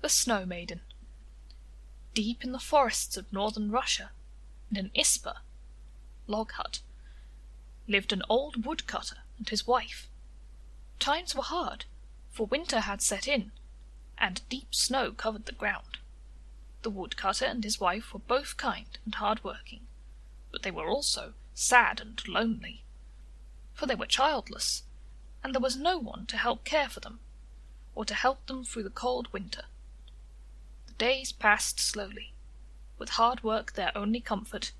The Snow Maiden. Deep in the forests of northern Russia, in an ispa log hut, lived an old woodcutter and his wife. Times were hard, for winter had set in, and deep snow covered the ground. The woodcutter and his wife were both kind and hard-working, but they were also sad and lonely, for they were childless, and there was no one to help care for them, or to help them through the cold winter. The days passed slowly, with hard work their only comfort.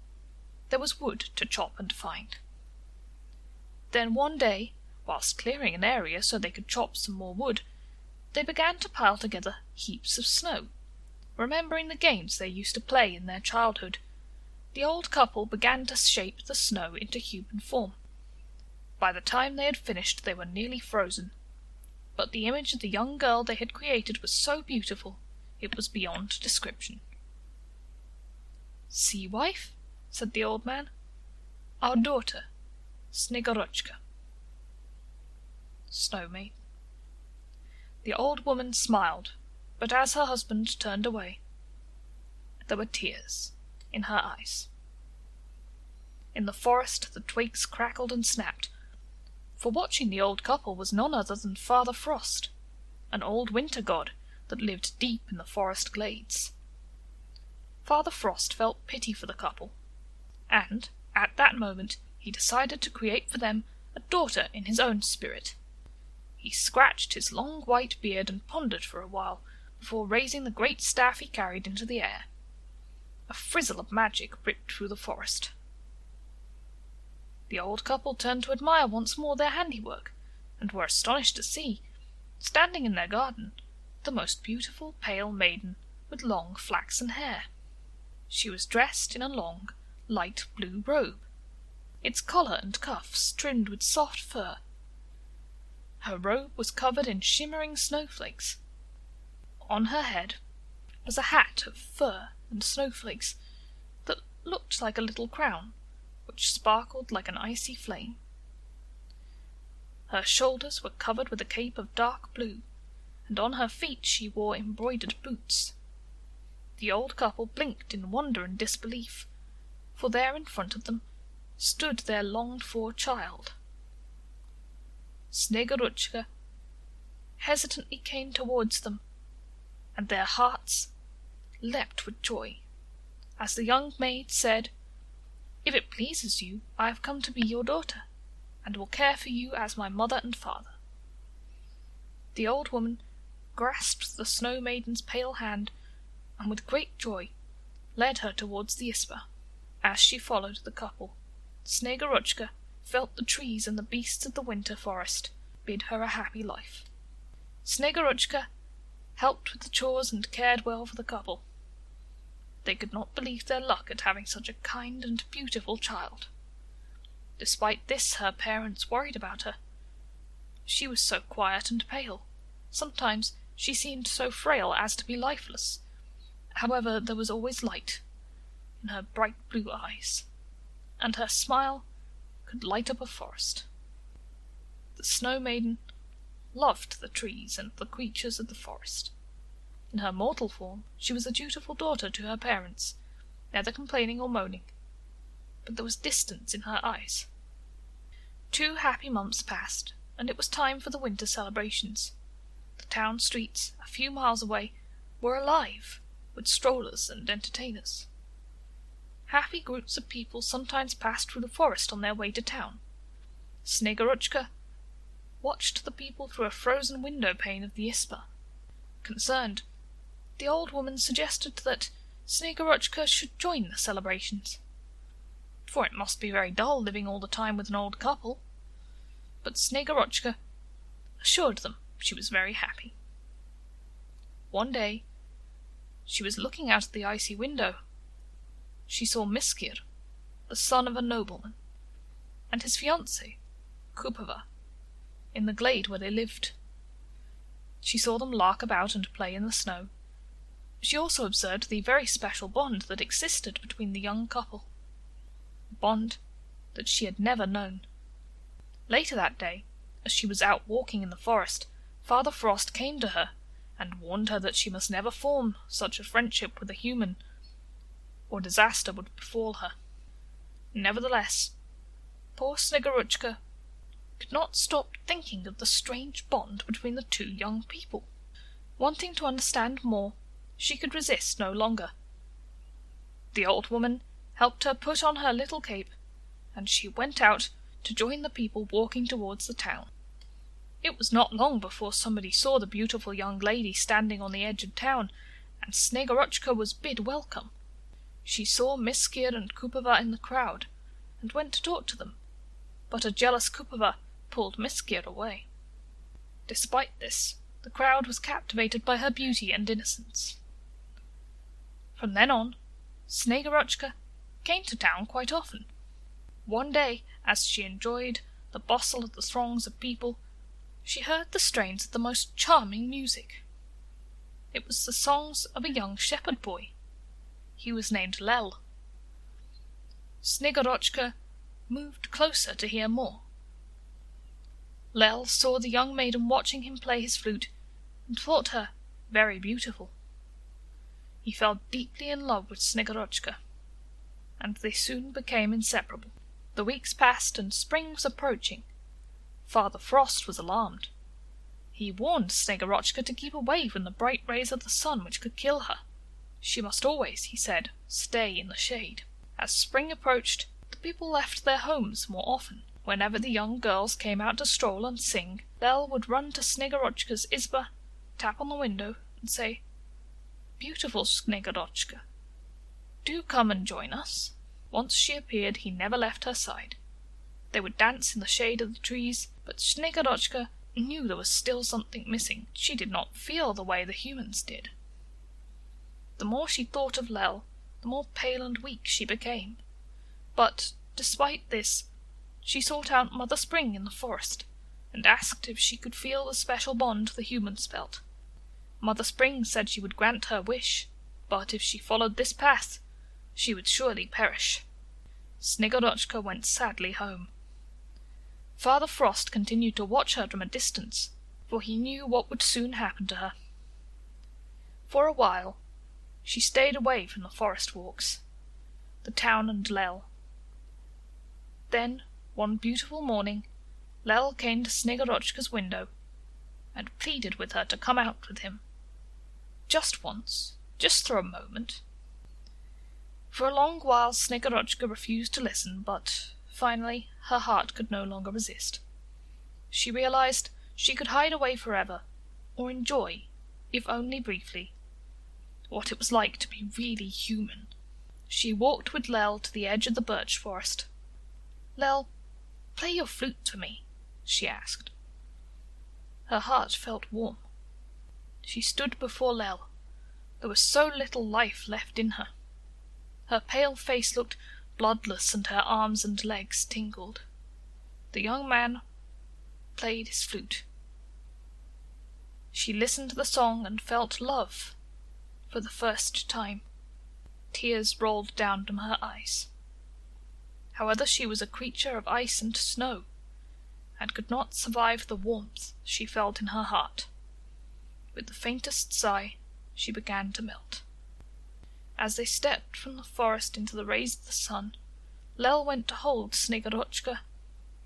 There was wood to chop and find. Then one day, whilst clearing an area so they could chop some more wood, they began to pile together heaps of snow, remembering the games they used to play in their childhood. The old couple began to shape the snow into human form. By the time they had finished they were nearly frozen, but the image of the young girl they had created was so beautiful it was beyond description. "See, wife," said the old man, "our daughter, Snegorochka." Snow Maiden. The old woman smiled, but as her husband turned away, there were tears in her eyes. In the forest the twigs crackled and snapped, for watching the old couple was none other than Father Frost, an old winter god that lived deep in the forest glades. Father Frost felt pity for the couple, and at that moment he decided to create for them a daughter in his own spirit. He scratched his long white beard and pondered for a while before raising the great staff he carried into the air. A frizzle of magic ripped through the forest. The old couple turned to admire once more their handiwork, and were astonished to see, standing in their garden, the most beautiful pale maiden with long flaxen hair. She was dressed in a long, light blue robe, its collar and cuffs trimmed with soft fur. Her robe was covered in shimmering snowflakes. On her head was a hat of fur and snowflakes that looked like a little crown, which sparkled like an icy flame. Her shoulders were covered with a cape of dark blue, and on her feet she wore embroidered boots. The old couple blinked in wonder and disbelief, for there in front of them stood their longed-for child. Snegorochka hesitantly came towards them, and their hearts leapt with joy, as the young maid said, "If it pleases you, I have come to be your daughter, and will care for you as my mother and father." The old woman grasped the Snow Maiden's pale hand, and with great joy led her towards the ispa. As she followed the couple, Snegorochka felt the trees and the beasts of the winter forest bid her a happy life. Snegorochka helped with the chores and cared well for the couple. They could not believe their luck at having such a kind and beautiful child. Despite this, her parents worried about her. She was so quiet and pale. Sometimes she seemed so frail as to be lifeless. However, there was always light in her bright blue eyes, and her smile could light up a forest. The Snow Maiden loved the trees and the creatures of the forest. In her mortal form she was a dutiful daughter to her parents, neither complaining or moaning, but there was distance in her eyes. 2 happy months passed, and it was time for the winter celebrations. The town streets, a few miles away, were alive with strollers and entertainers. Happy groups of people sometimes passed through the forest on their way to town. Snegorochka watched the people through a frozen window pane of the ispa. Concerned, the old woman suggested that Snegorochka should join the celebrations, for it must be very dull living all the time with an old couple. But Snegorochka assured them she was very happy. One day, she was looking out of the icy window. She saw Miskir, the son of a nobleman, and his fiancée, Kupava, in the glade where they lived. She saw them lark about and play in the snow. She also observed the very special bond that existed between the young couple, a bond that she had never known. Later that day, as she was out walking in the forest, Father Frost came to her and warned her that she must never form such a friendship with a human, or disaster would befall her. Nevertheless, poor Sneguruchka could not stop thinking of the strange bond between the two young people. Wanting to understand more, she could resist no longer. The old woman helped her put on her little cape, and she went out to join the people walking towards the town. It was not long before somebody saw the beautiful young lady standing on the edge of town, and Sneguruchka was bid welcome. She saw Miskir and Kupava in the crowd, and went to talk to them, but a jealous Kupava pulled Miskir away. Despite this, the crowd was captivated by her beauty and innocence. From then on, Sneguruchka came to town quite often. One day, as she enjoyed the bustle of the throngs of people, she heard the strains of the most charming music. It was the songs of a young shepherd boy. He was named Lel. Sneguruchka moved closer to hear more. Lel saw the young maiden watching him play his flute, and thought her very beautiful. He fell deeply in love with Sneguruchka, and they soon became inseparable. The weeks passed, and spring was approaching. Father Frost was alarmed. He warned Sneguruchka to keep away from the bright rays of the sun which could kill her. She must always, he said, stay in the shade. As spring approached, the people left their homes more often. Whenever the young girls came out to stroll and sing, Lel would run to Sneguruchka's izba, tap on the window, and say, "Beautiful Sneguruchka, do come and join us." Once she appeared, he never left her side. They would dance in the shade of the trees, but Sneguruchka knew there was still something missing. She did not feel the way the humans did. The more she thought of Lel, the more pale and weak she became. But, despite this, she sought out Mother Spring in the forest, and asked if she could feel the special bond the humans felt. Mother Spring said she would grant her wish, but if she followed this path, she would surely perish. Sneguruchka went sadly home. Father Frost continued to watch her from a distance, for he knew what would soon happen to her. For a while, she stayed away from the forest walks, the town and Lel. Then, one beautiful morning, Lel came to Sneguruchka's window, and pleaded with her to come out with him. Just once, just for a moment. For a long while Sneguruchka refused to listen, but finally her heart could no longer resist. She realized she could hide away forever, or enjoy, if only briefly, what it was like to be really human. She walked with Lel to the edge of the birch forest. "Lel, play your flute for me," she asked. Her heart felt warm. She stood before Lel. There was so little life left in her. Her pale face looked bloodless, and her arms and legs tingled. The young man played his flute. She listened to the song and felt love for the first time. Tears rolled down from her eyes. However, she was a creature of ice and snow, and could not survive the warmth she felt in her heart. With the faintest sigh, she began to melt. As they stepped from the forest into the rays of the sun, Lel went to hold Sneguruchka,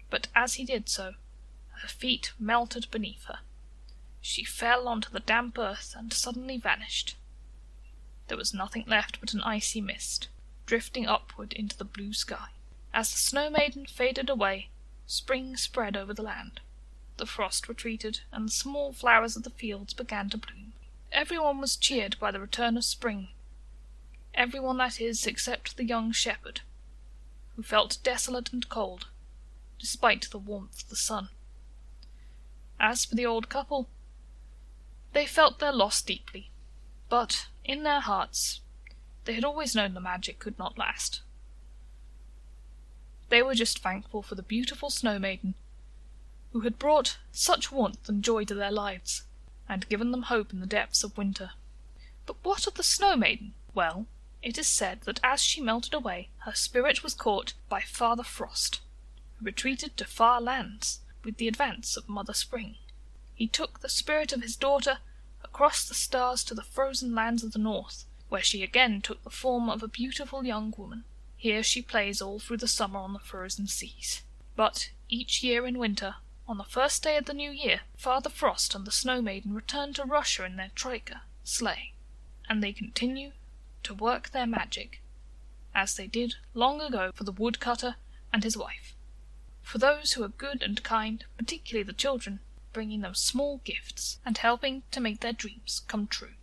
but as he did so, her feet melted beneath her. She fell onto the damp earth and suddenly vanished. There was nothing left but an icy mist, drifting upward into the blue sky. As the Snow Maiden faded away, spring spread over the land. The frost retreated, and the small flowers of the fields began to bloom. Everyone was cheered by the return of spring. Everyone, that is, except the young shepherd, who felt desolate and cold, despite the warmth of the sun. As for the old couple, they felt their loss deeply, but in their hearts they had always known the magic could not last. They were just thankful for the beautiful Snow Maiden, who had brought such warmth and joy to their lives, and given them hope in the depths of winter. But what of the Snow Maiden? Well, it is said that as she melted away, her spirit was caught by Father Frost, who retreated to far lands with the advance of Mother Spring. He took the spirit of his daughter, her across the stars to the frozen lands of the north, where she again took the form of a beautiful young woman. Here she plays all through the summer on the frozen seas. But each year in winter, on the first day of the new year, Father Frost and the Snow Maiden return to Russia in their troika sleigh, and they continue to work their magic, as they did long ago for the woodcutter and his wife, for those who are good and kind, particularly the children, bringing them small gifts and helping to make their dreams come true.